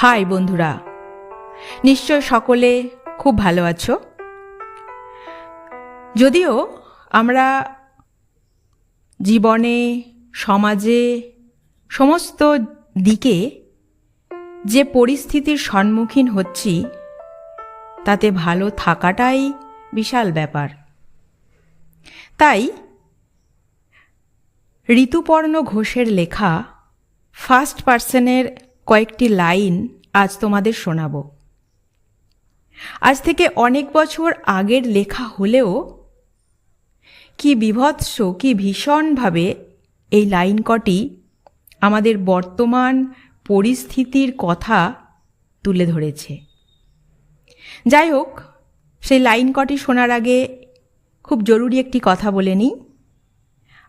High বন্ধুরা, নিশ্চয় সকলে খুব ভালো আছো। যদিও আমরা জীবনে, সমাজে, সমস্ত দিকে যে পরিস্থিতির সম্মুখীন হচ্ছি তাতে ভালো থাকাটাই বিশাল ব্যাপার। তাই ঋতুপর্ণ ঘোষের লেখা ফার্স্ট পার্সনের কয়েকটি লাইন আজ তোমাদের শোনাব। আজ থেকে অনেক বছর আগের লেখা হলেও কি বীভৎস, কি ভীষণভাবে এই লাইন কটি আমাদের বর্তমান পরিস্থিতির কথা তুলে ধরেছে। যাই হোক, সেই লাইন কটি শোনার আগে খুব জরুরি একটি কথা বলে নিই।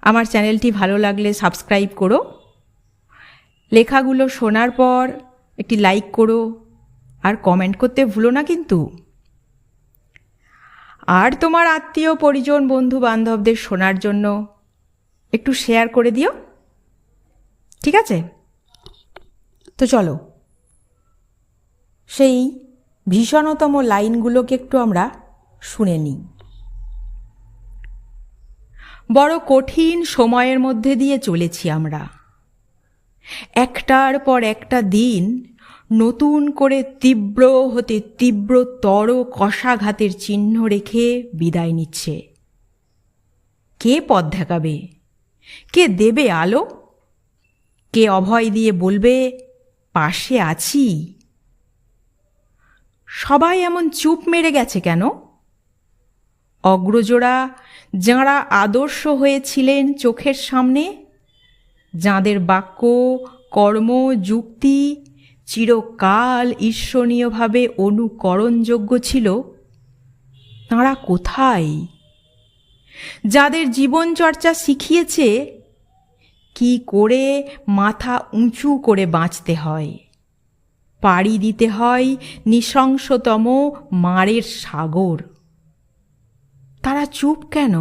আমার চ্যানেলটি ভালো লাগলে সাবস্ক্রাইব করো, লেখাগুলো শোনার পর একটি লাইক করো, আর কমেন্ট করতে ভুলো না কিন্তু। আর তোমার আত্মীয় পরিজন, বন্ধু বান্ধবদের শোনার জন্য একটু শেয়ার করে দিও, ঠিক আছে? তো চলো সেই ভীষণতম লাইনগুলোকে একটু আমরা শুনে নিই। বড় কঠিন সময়ের মধ্যে দিয়ে চলেছি আমরা। একটার পর একটা দিন নতুন করে তীব্র হতে তীব্রতর কষাঘাতের চিহ্ন রেখে বিদায় নিচ্ছে। কে পথ দেখাবে? কে দেবে আলো? কে অভয় দিয়ে বলবে পাশে আছি? সবাই এমন চুপ মেরে গেছে কেন? অগ্রজরা যাঁরা আদর্শ হয়েছিলেন চোখের সামনে, যাঁদের বাক্য, কর্ম, যুক্তি চিরকাল ঈর্ষণীয়ভাবে অনুকরণযোগ্য ছিল, তাঁরা কোথায়? যাদের জীবনচর্চা শিখিয়েছে কি করে মাথা উঁচু করে বাঁচতে হয়, পাড়ি দিতে হয় নৃশংসতম মারের সাগর, তারা চুপ কেন?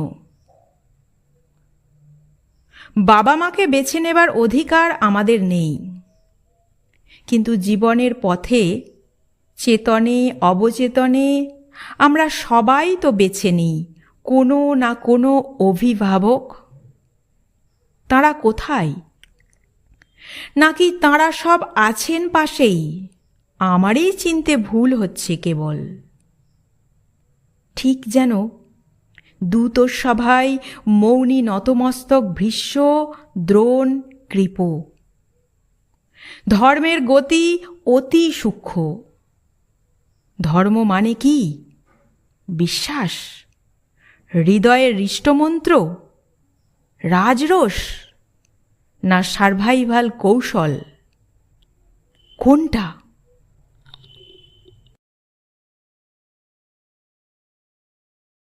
বাবা মাকে বেছে নেবার অধিকার আমাদের নেই, কিন্তু জীবনের পথে চেতনে অবচেতনে আমরা সবাই তো বেছে নিই কোনো না কোনো অভিভাবক। তাঁরা কোথায়? নাকি তাঁরা সব আছেন পাশেই, আমারই চিনতে ভুল হচ্ছে কেবল? ঠিক যেন দূতসভায় মৌনী নতমস্তক ভীষ্ম, দ্রোণ, কৃপ। ধর্মের গতি অতি সূক্ষ্ম। ধর্ম মানে কি? বিশ্বাস, হৃদয়ের হৃষ্টমন্ত্র, রাজরোষ, না সার্ভাইভাল কৌশল? কোনটা?